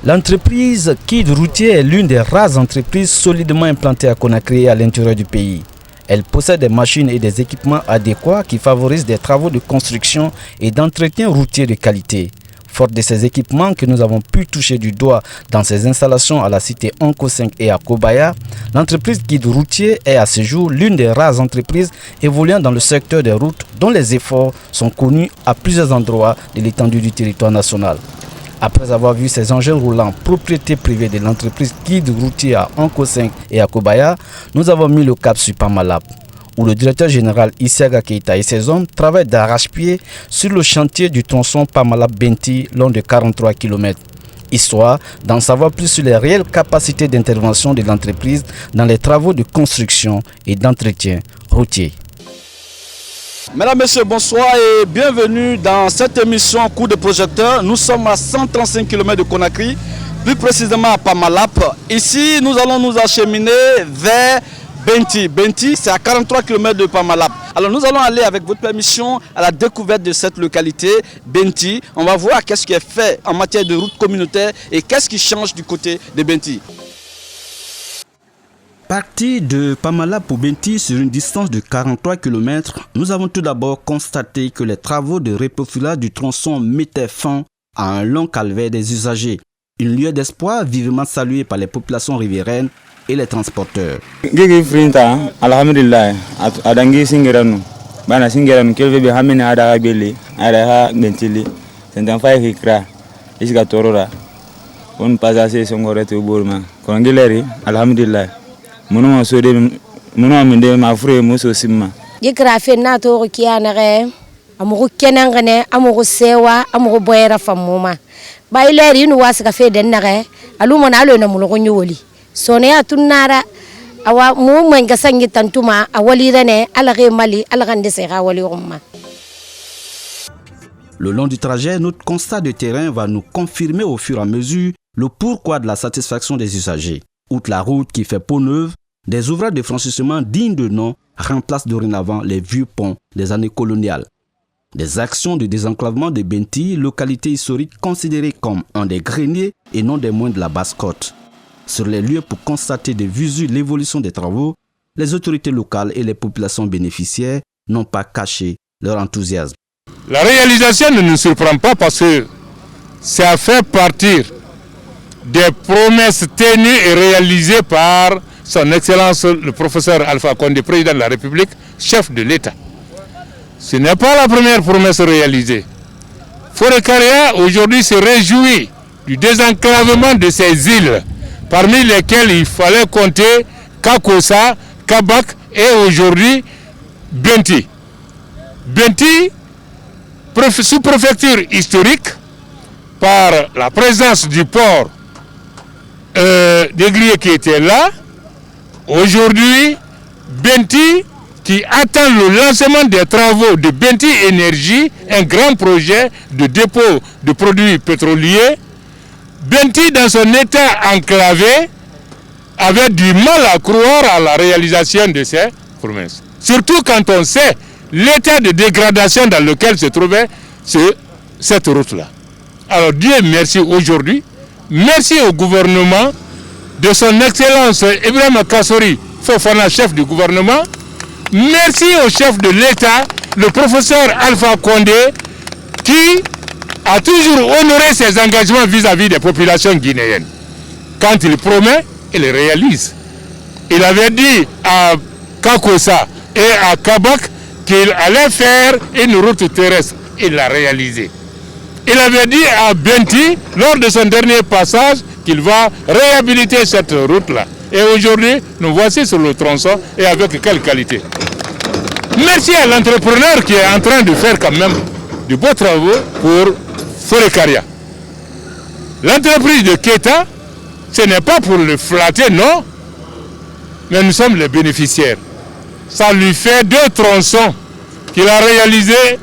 L'entreprise Kid Routier est l'une des rares entreprises solidement implantées à Conakry et à l'intérieur du pays. Elle possède des machines et des équipements adéquats qui favorisent des travaux de construction et d'entretien routier de qualité. Forte de ces équipements que nous avons pu toucher du doigt dans ses installations à la cité Onco 5 et à Kobaya, l'entreprise Kid Routier est à ce jour l'une des rares entreprises évoluant dans le secteur des routes dont les efforts sont connus à plusieurs endroits de l'étendue du territoire national. Après avoir vu ces engins roulants propriété privée de l'entreprise Kid Routier à Onco 5 et à Kobaya, nous avons mis le cap sur Pamalap, où le directeur général Isiaga Keita et ses hommes travaillent d'arrache-pied sur le chantier du tronçon Pamalap-Benti long de 43 km, histoire d'en savoir plus sur les réelles capacités d'intervention de l'entreprise dans les travaux de construction et d'entretien routier. Mesdames, Messieurs, bonsoir et bienvenue dans cette émission Coup de projecteur. Nous sommes à 135 km de Conakry, plus précisément à Pamalap. Ici, nous allons nous acheminer vers Benti. Benti, c'est à 43 km de Pamalap. Alors nous allons aller avec votre permission à la découverte de cette localité, Benti. On va voir qu'est-ce qui est fait en matière de route communautaire et qu'est-ce qui change du côté de Benti. Parti de Pamalap pour Benti sur une distance de 43 km, nous avons tout d'abord constaté que les travaux de reprofilage du tronçon mettaient fin à un long calvaire des usagers. Une lueur d'espoir vivement saluée par les populations riveraines et les transporteurs. Gigi Frinta, Alhamdulillah, Adangi Singeranu, Bana Singeranu, Kelvebe Hamene Ada Beli, Ada Bentili, Sentanfa Hikra, Isgatorora, on passe Songore to Burma, Kongileri, Alhamdulillah. Mono sode mono amende ma frère muso simma yikra fe na to kianare amugo kenangane amugo sewa amugo boyera famuma bayleri nu wasika fe den nare alumo na alo na mulo nyoli sone atunara awa mu menga sangi tantuma awali rene alare mali alagande se rawali umma. Le long du trajet, notre constat de terrain va nous confirmer au fur et à mesure le pourquoi de la satisfaction des usagers. Outre la route qui fait peau neuve, des ouvrages de franchissement dignes de nom remplacent dorénavant les vieux ponts des années coloniales. Des actions de désenclavement de Benti, localité historique considérée comme un des greniers et non des moindres de la Basse-Côte. Sur les lieux pour constater de visu l'évolution des travaux, les autorités locales et les populations bénéficiaires n'ont pas caché leur enthousiasme. La réalisation ne nous surprend pas parce que ça fait partir des promesses tenues et réalisées par son Excellence le professeur Alpha Condé, président de la République, chef de l'État. Ce n'est pas la première promesse réalisée. Forêt-Caria aujourd'hui se réjouit du désenclavement de ces îles, parmi lesquelles il fallait compter Kakosa, Kabak et aujourd'hui Benti. Benti, sous-préfecture historique, par la présence du port des Griers qui était là. Aujourd'hui, Benti qui attend le lancement des travaux de Benti Énergie, un grand projet de dépôt de produits pétroliers. Benti, dans son état enclavé, avait du mal à croire à la réalisation de ces promesses. Surtout quand on sait l'état de dégradation dans lequel se trouvait cette route-là. Alors Dieu merci aujourd'hui, merci au gouvernement de son Excellence Ibrahima Kassori Fofana, chef du gouvernement. Merci au chef de l'État, le professeur Alpha Condé, qui a toujours honoré ses engagements vis-à-vis des populations guinéennes. Quand il promet, il réalise. Il avait dit à Kakosa et à Kabak qu'il allait faire une route terrestre. Il l'a réalisé. Il avait dit à Benti, lors de son dernier passage, qu'il va réhabiliter cette route-là. Et aujourd'hui, nous voici sur le tronçon et avec quelle qualité. Merci à l'entrepreneur qui est en train de faire quand même de beaux travaux pour Forêt-Caria. L'entreprise de Keita, ce n'est pas pour le flatter, non, mais nous sommes les bénéficiaires. Ça lui fait 2 tronçons qu'il a réalisés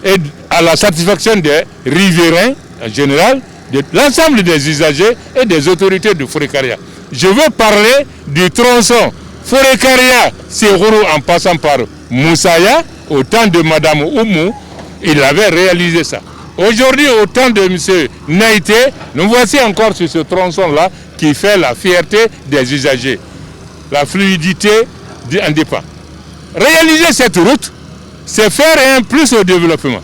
et à la satisfaction des riverains en général, de l'ensemble des usagers et des autorités de Forêt-Caria. Je veux parler du tronçon Forêt-Caria-Serourou en passant par Moussaya, au temps de Madame Oumou, il avait réalisé ça. Aujourd'hui, au temps de M. Naïté, nous voici encore sur ce tronçon-là qui fait la fierté des usagers. La fluidité en dépend. Réaliser cette route, c'est faire un plus au développement.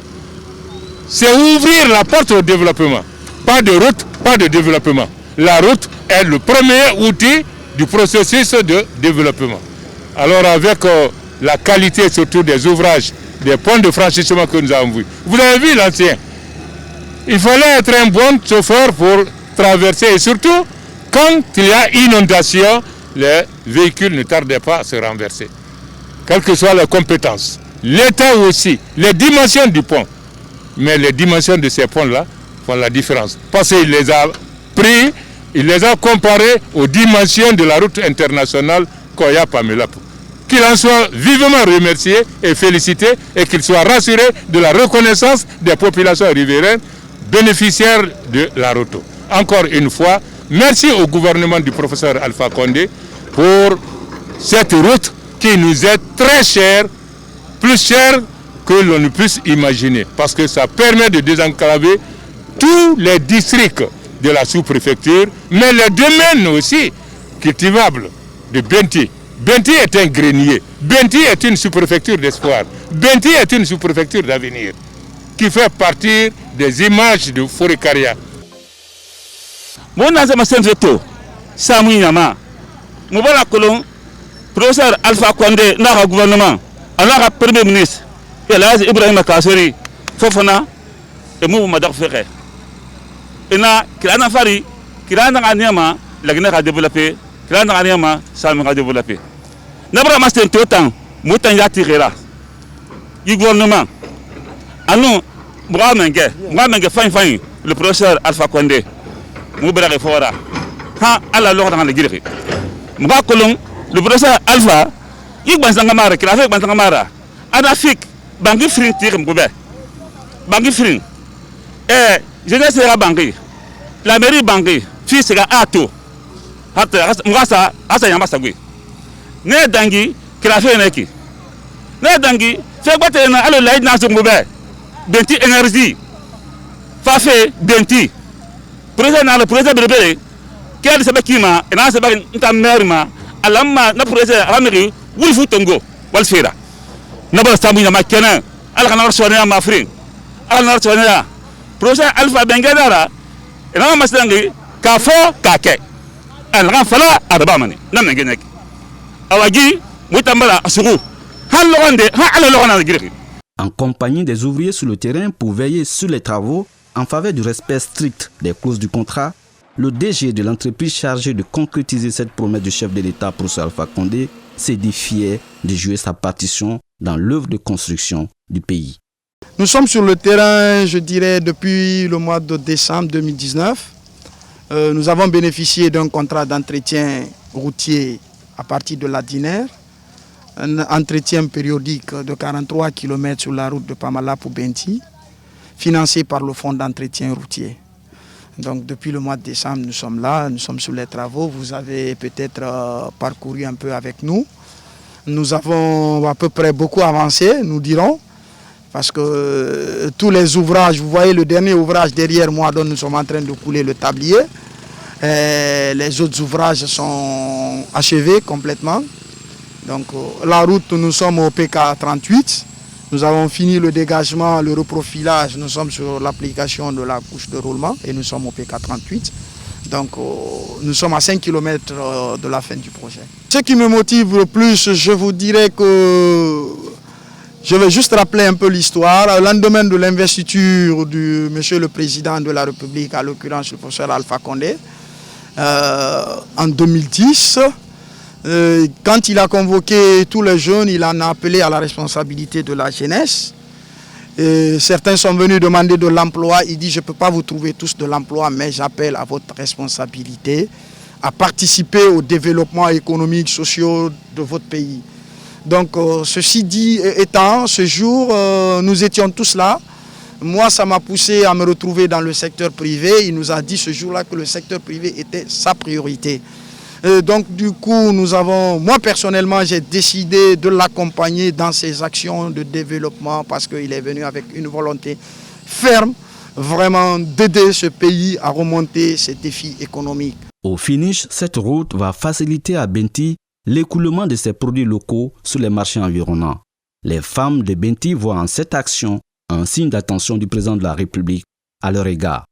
C'est ouvrir la porte au développement. Pas de route, pas de développement. La route est le premier outil du processus de développement. Alors avec la qualité surtout des ouvrages, des points de franchissement que nous avons vus. Vous avez vu l'ancien. Il fallait être un bon chauffeur pour traverser et surtout quand il y a inondation, les véhicules ne tardaient pas à se renverser. Quelles que soient leurs compétences. L'État aussi, les dimensions du pont. Mais les dimensions de ces ponts-là font la différence. Parce qu'il les a pris, il les a comparés aux dimensions de la route internationale Koya-Pamelapo. Qu'il en soit vivement remercié et félicité et qu'il soit rassuré de la reconnaissance des populations riveraines bénéficiaires de la route. Encore une fois, merci au gouvernement du professeur Alpha Condé pour cette route qui nous est très chère, plus chère que l'on ne puisse imaginer, parce que ça permet de désenclaver tous les districts de la sous-préfecture, mais les domaines aussi cultivables de Benti. Benti est un grenier, Benti est une sous-préfecture d'espoir, Benti est une sous-préfecture d'avenir, qui fait partie des images de Forêt-Caria. Mon azama senzeto, Samu Yama, Moubala Kolon, professeur Alpha Condé, n'a gouvernement, n'a premier ministre, et là, Ibrahim Kassori, Fofana, et Mou Madar Ferre. Et là, Kirana Fari, Kirana Anyama, la Guinée a développé, Kirana Anyama, Samu a développé. N'abra Master Totan, Moutan Yatirera, du gouvernement. Ah non, Mohamed Fine, le professeur Alpha Condé, Moubala Fora, Ha, à la Lord dans la Guinée. Mouba Kolon, le professeur Alpha, il va s'engamer, qu'il a fait Bantamara, Adafik, Bangi Fring Tir Moubé, Bangi Fring, et je ne sais pas Bangi, la mairie Bangi, fils de Ato, Mouassa, Asa Yamasagui. Ne Dangi, qu'il a fait un équipe. Ne Dangi, fait quoi t'es à l'aide dans ce Moubé, Benti Énergie, Fafé, Benti, président le président de l'Ébélé. Quel est qui m'a et n'a pas un mère alama na président Amérique Wolfu Tongo Walfera n'a pas Samu Yama Kenan Alcanar Sonia Mafrin Alcanar Sonia président Alpha Bengadara et n'a Mastangi Kafo Kake Alcan Fala Arbamani Namengenek Awagi Mutambala Asuru Halorande Halorana Giri. En compagnie des ouvriers sur le terrain pour veiller sur les travaux en faveur du respect strict des clauses du contrat, le DG de l'entreprise chargée de concrétiser cette promesse du chef de l'État, professeur Alpha Condé, s'est dit fier de jouer sa partition dans l'œuvre de construction du pays. Nous sommes sur le terrain, je dirais, depuis le mois de décembre 2019. Nous avons bénéficié d'un contrat d'entretien routier à partir de la DINER, un entretien périodique de 43 km sur la route de Pamalapo Benti, financé par le fonds d'entretien routier. Donc depuis le mois de décembre, nous sommes là, nous sommes sur les travaux. Vous avez peut-être parcouru un peu avec nous. Nous avons à peu près beaucoup avancé, nous dirons, parce que tous les ouvrages, vous voyez le dernier ouvrage derrière moi dont nous sommes en train de couler le tablier. Et les autres ouvrages sont achevés complètement. Donc la route, nous sommes au PK 38. Nous avons fini le dégagement, le reprofilage. Nous sommes sur l'application de la couche de roulement et nous sommes au PK38. Donc nous sommes à 5 km de la fin du projet. Ce qui me motive le plus, je vous dirais que je vais juste rappeler un peu l'histoire. Au lendemain de l'investiture du Monsieur le Président de la République, à l'occurrence le professeur Alpha Condé, en 2010, quand il a convoqué tous les jeunes, il en a appelé à la responsabilité de la jeunesse. Et certains sont venus demander de l'emploi. Il dit, je ne peux pas vous trouver tous de l'emploi, mais j'appelle à votre responsabilité à participer au développement économique, social de votre pays. Donc, ceci dit étant, ce jour, nous étions tous là. Moi, ça m'a poussé à me retrouver dans le secteur privé. Il nous a dit ce jour-là que le secteur privé était sa priorité. Donc du coup, moi personnellement, j'ai décidé de l'accompagner dans ses actions de développement parce qu'il est venu avec une volonté ferme vraiment d'aider ce pays à remonter ses défis économiques. Au finish, cette route va faciliter à Benti l'écoulement de ses produits locaux sur les marchés environnants. Les femmes de Benti voient en cette action un signe d'attention du président de la République à leur égard.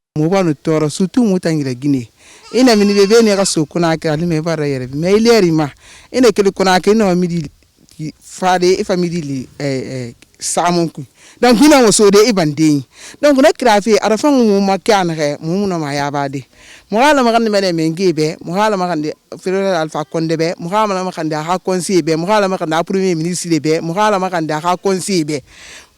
Donc hina mo so de ibande donc na krafi arafan mo makana re mo no ma yabade mo hala makande mele mengebe mo hala makande Federal Alpha Condé be mo hala makande ha conseiller be mo hala makande premier ministre be mo hala makande ha conseiller be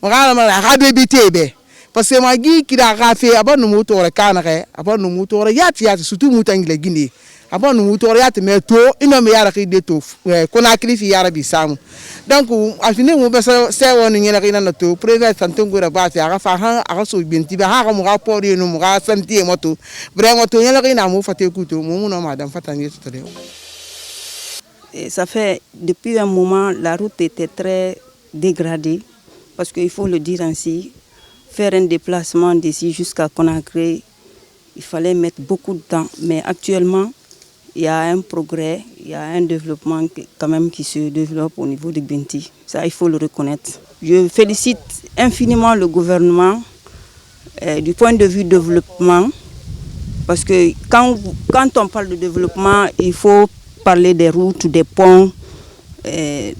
mo hala makande ha député be parce que ma gi kira rafi abanu mo to re kana re abanu mo to re yati surtout mo tangile Guinée abanu mo to re yati me to ino me yara ki de to Conakry fi yara bi samu. Donc à finir mo be se wonu ngela ki na to président Santongo ra ba fi aga fa ha aga so Benti be ha mo ga pori no mo ga santi moto vraiment to ngela ki na mo faté kuto mo no madame fatangi to de. Ça fait depuis un moment la route était très dégradée parce qu'il faut le dire ainsi, faire un déplacement d'ici jusqu'à Conakry, il fallait mettre beaucoup de temps, mais actuellement il y a un progrès, il y a un développement quand même qui se développe au niveau de Benti. Ça, il faut le reconnaître. Je félicite infiniment le gouvernement du point de vue développement, parce que quand on parle de développement, il faut parler des routes, des ponts.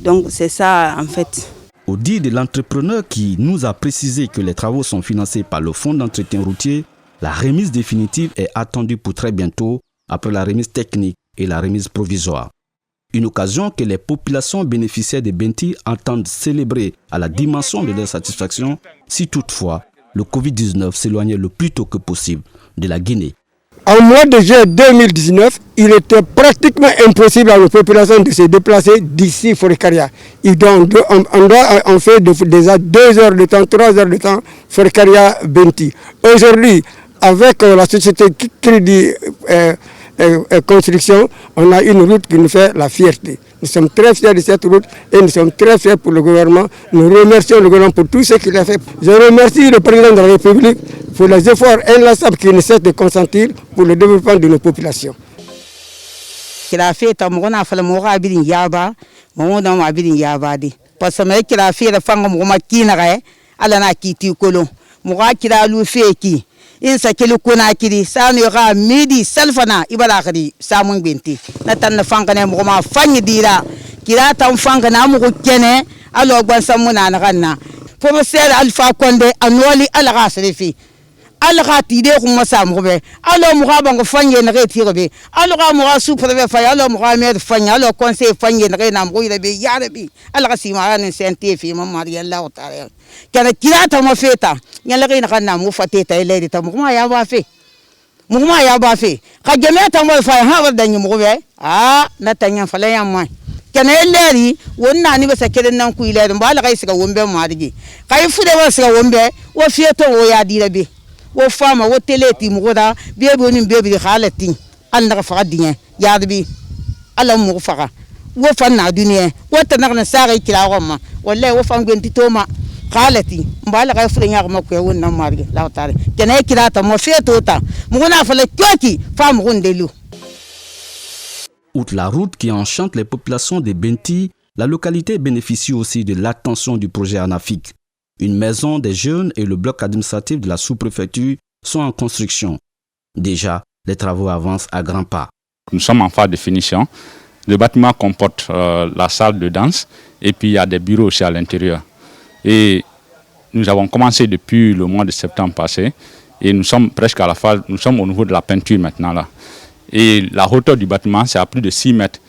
Donc c'est ça en fait. Au dit de l'entrepreneur qui nous a précisé que les travaux sont financés par le Fonds d'entretien routier, la remise définitive est attendue pour très bientôt, après la remise technique et la remise provisoire. Une occasion que les populations bénéficiaires de Benti entendent célébrer à la dimension de leur satisfaction si toutefois le Covid-19 s'éloignait le plus tôt que possible de la Guinée. En mois de juin 2019, il était pratiquement impossible à la population de se déplacer d'ici Forêt-Karia. On fait déjà 2 heures de temps, 3 heures de temps, Forêt-Karia-Benti. Aujourd'hui, avec la société Crédit Construction, on a une route qui nous fait la fierté. Nous sommes très fiers de cette route et nous sommes très fiers pour le gouvernement. Nous remercions le gouvernement pour tout ce qu'il a fait. Je remercie le président de la République pour les efforts inlassables qu'il ne cesse de consentir pour le développement de nos populations. Insa kilo Conakry sanu ga midi salfana ibala khadi samun Benti na tan fangane mo ma fanyi dira kira tan fangana mo ko kene alo gwan samuna na ganna professeur Alpha Condé anwali alga srifi alga tide ko masa mo be alo mo ga bango fanyi na reti be alo ga mo ga sous-préfet fa alo mo ga maire fanyi alo conseil fanyi na na mo ida be ya rabbi alga sima ne sente fi mamma Allah ta'ala kana kirata mo feta nyala na kana mo fateta ele ta mo ya ba fe ka jameta mo fa ha wa danyi mo be na tanya fala ya ma kana eleri wonna ni ba sakere nan ku ile ba la kai siga wombe ma digi kai fude ba siga wombe wo fieto wo ya dira be wo fama wo teleti mo da be bo ni be bi halati an daga fa dinya ya bi ala mo fa wo fa na duniya wo ta na sare kila gomma wallahi wo fa ngenti to ma Khalati mbala ka fure nya ma ko wonna marge la tare tene kirata mo fetota mo na fale kyoki fa mo ndelu. Outre la route qui enchante les populations de Benti, la localité bénéficie aussi de l'attention du projet ANAFIC. Une maison des jeunes et le bloc administratif de la sous-préfecture sont en construction. Déjà, les travaux avancent à grands pas. Nous sommes en phase de finition. Le bâtiment comporte la salle de danse et puis il y a des bureaux aussi à l'intérieur. Et nous avons commencé depuis le mois de septembre passé et nous sommes presque à la phase, nous sommes au niveau de la peinture maintenant là. Et la hauteur du bâtiment c'est à plus de 6 mètres.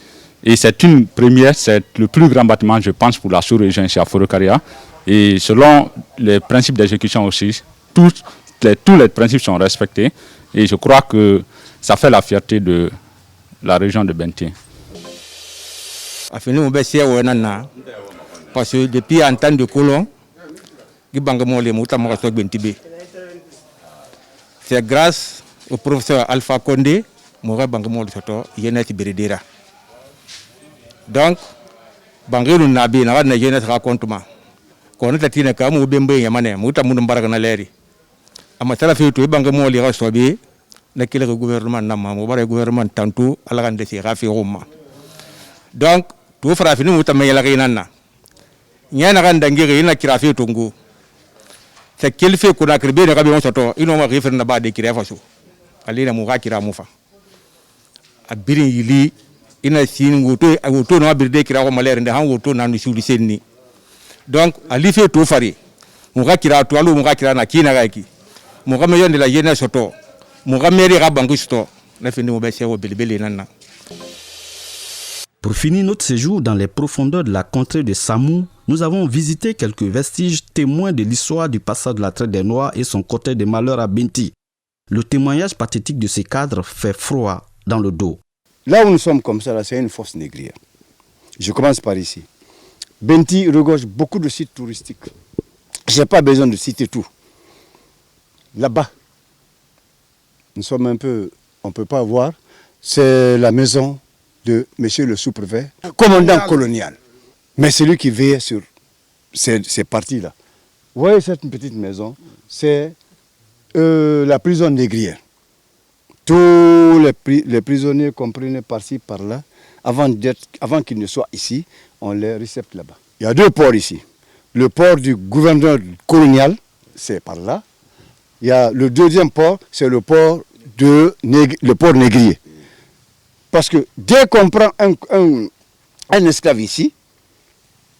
Et c'est une première, c'est le plus grand bâtiment je pense pour la sous-région ici à Forêt-Karia. Et selon les principes d'exécution aussi, tous les principes sont respectés et je crois que ça fait la fierté de la région de Benti. Parce que depuis en temps de colon, c'est grâce au professeur Alpha Condé donc, Bangiru Nabi na jeunesse racontement. Quand on a tiré comme au Bembe Yamane, Mouta Moumbaraganeri. amatala fe to banga mo li rasobe na kele gouvernement na ma mo bare gouvernement tanto ala kan desi rafi roma donc to fara fini muta me yala kinana nyana kan dangire ina kirafi tongo c'est quel fait qu'on a créé des rabions soto ino ma refer na ba de kirafa so alina mu ga kira mu fa abirin yili ina sin woto no abirde kira ko malere nde han woto nanu suli senni donc ali fait to fari mu ga kira to alu mu ga kira na kina ga ki mu ga meyo de la yena soto mu ga meri ga bangu soto na fini mu be sewo belbele nanna. Pour finir notre séjour dans les profondeurs de la contrée de Samou, nous avons visité quelques vestiges témoins de l'histoire du passage de la traite des Noirs et son cortège de malheurs à Binti. Le témoignage pathétique de ces cadres fait froid dans le dos. Là où nous sommes comme ça, c'est une fosse négrière. Je commence par ici. Binti regorge beaucoup de sites touristiques. Je n'ai pas besoin de citer tout. Là-bas, nous sommes un peu, on ne peut pas voir, c'est la maison de monsieur le sous-préfet, commandant colonial. Mais c'est lui qui veillait sur ces parties-là. Vous voyez cette petite maison, c'est la prison négrière. Tous les prisonniers compris par-ci, par-là, avant qu'ils ne soient ici, on les récepte là-bas. Il y a deux ports ici. Le port du gouverneur colonial, c'est par là. Il y a le deuxième port, c'est le port négrier. Parce que dès qu'on prend un esclave ici,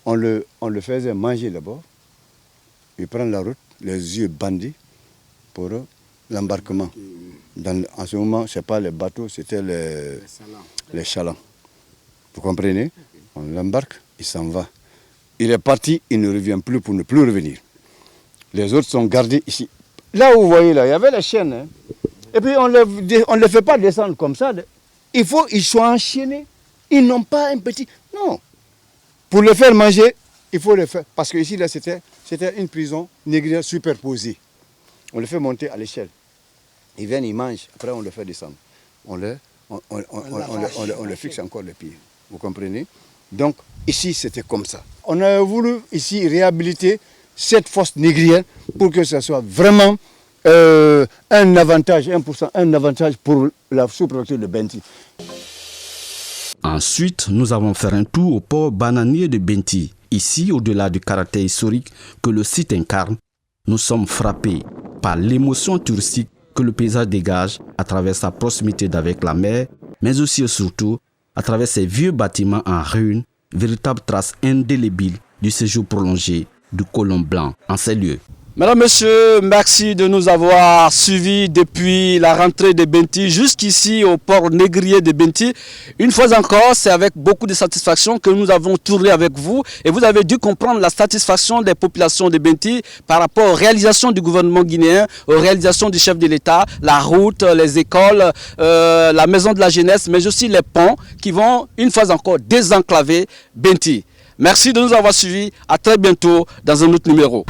on le faisait manger d'abord. Il prend la route, les yeux bandés pour l'embarquement. En ce moment, ce n'est pas les bateaux, c'était les chalands. Vous comprenez? On l'embarque, il s'en va. Il est parti, il ne revient plus pour ne plus revenir. Les autres sont gardés ici. Là où vous voyez, là, il y avait les chaînes. Hein. Et puis on ne les fait pas descendre comme ça. Il faut qu'ils soient enchaînés. Ils n'ont pas un petit... Non. Pour le faire manger, il faut le faire. Parce que ici, là, c'était une prison négrière superposée. On le fait monter à l'échelle. Ils viennent, ils mangent. Après, on le fait descendre. On le fixe encore les pieds. Vous comprenez? Donc, ici, c'était comme ça. On a voulu ici réhabiliter cette fosse négrière pour que ce soit vraiment un avantage, 1%, un avantage pour la sous-préfecture de Binti. Ensuite, nous avons fait un tour au port bananier de Binti. Ici, au-delà du caractère historique que le site incarne, nous sommes frappés par l'émotion touristique que le paysage dégage à travers sa proximité avec la mer, mais aussi et surtout à travers ces vieux bâtiments en ruine, véritable trace indélébile du séjour prolongé du colon blanc en ces lieux. Mesdames, Messieurs, merci de nous avoir suivis depuis la rentrée de Binti jusqu'ici au port négrier de Binti. Une fois encore, c'est avec beaucoup de satisfaction que nous avons tourné avec vous et vous avez dû comprendre la satisfaction des populations de Binti par rapport aux réalisations du gouvernement guinéen, aux réalisations du chef de l'État, la route, les écoles, la maison de la jeunesse, mais aussi les ponts qui vont une fois encore désenclaver Binti. Merci de nous avoir suivis. À très bientôt dans un autre numéro.